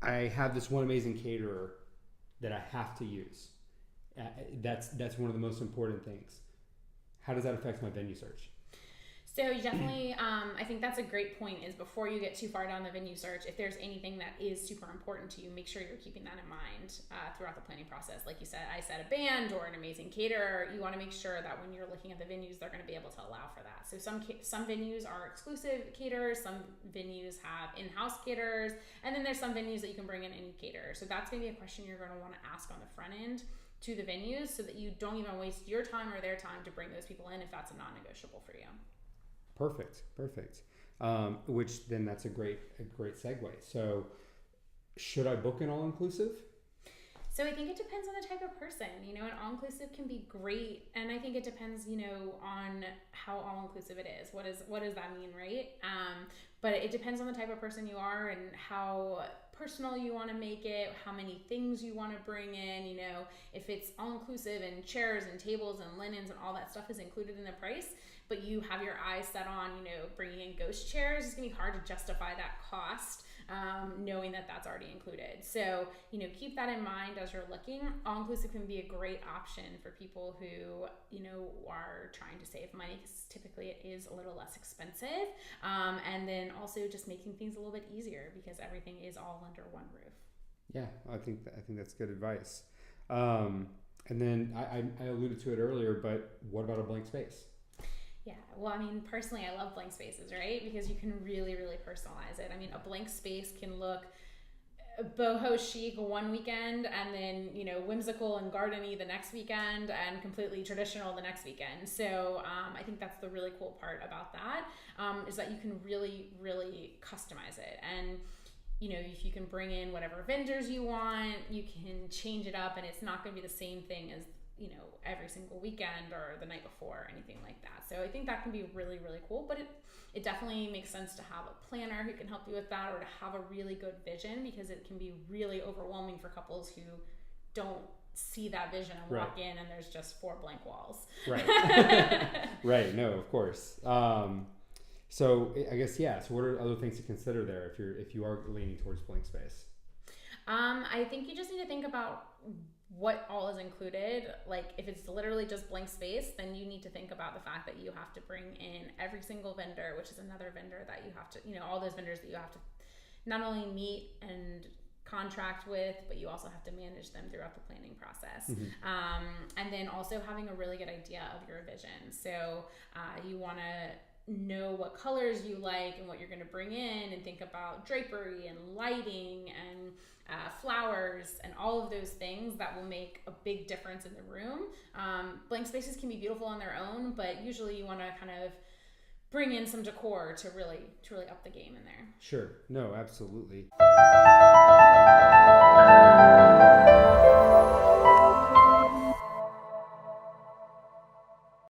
I have this one amazing caterer that I have to use. That's one of the most important things. How does that affect my venue search? So you definitely, I think that's a great point, is before you get too far down the venue search, if there's anything that is super important to you, make sure you're keeping that in mind throughout the planning process. Like you said, I said a band or an amazing caterer. You want to make sure that when you're looking at the venues, they're going to be able to allow for that. So some venues are exclusive caterers, some venues have in-house caterers, and then there's some venues that you can bring in any caterer. So that's maybe a question you're going to want to ask on the front end to the venues, so that you don't even waste your time or their time to bring those people in if that's a non-negotiable for you. Perfect. Which then that's a great segue. So should I book an all-inclusive? So I think it depends on the type of person. An all-inclusive can be great, and I think it depends, on how all-inclusive it is. What does that mean, right? But it depends on the type of person you are and how personal you want to make it, how many things you want to bring in. If it's all-inclusive and chairs and tables and linens and all that stuff is included in the price, but you have your eyes set on, bringing in ghost chairs, it's going to be hard to justify that cost, knowing that that's already included. So, keep that in mind as you're looking. All-inclusive can be a great option for people who, are trying to save money, because typically it is a little less expensive. And then also just making things a little bit easier, because everything is all under one roof. Yeah, I think that's good advice. And then I alluded to it earlier, but what about a blank space? Yeah, well, personally, I love blank spaces, right? Because you can really, really personalize it. A blank space can look boho chic one weekend, and then, whimsical and gardeny the next weekend, and completely traditional the next weekend. So I think that's the really cool part about that, is that you can really, really customize it. And if you can bring in whatever vendors you want, you can change it up, and it's not going to be the same thing as every single weekend or the night before or anything like that. So I think that can be really, really cool, but it definitely makes sense to have a planner who can help you with that, or to have a really good vision, because it can be really overwhelming for couples who don't see that vision and walk in and there's just 4 blank walls. Right. Right. No, of course. So I guess, so what are other things to consider there if you are leaning towards blank space? I think you just need to think about what all is included. Like, if it's literally just blank space, then you need to think about the fact that you have to bring in every single vendor, which is another vendor that you have to, all those vendors that you have to not only meet and contract with, but you also have to manage them throughout the planning process. Mm-hmm. And then also having a really good idea of your vision. So you want to know what colors you like and what you're going to bring in, and think about drapery and lighting and flowers and all of those things that will make a big difference in the room. Blank spaces can be beautiful on their own, but usually you want to kind of bring in some decor to really up the game in there. Sure. No, absolutely.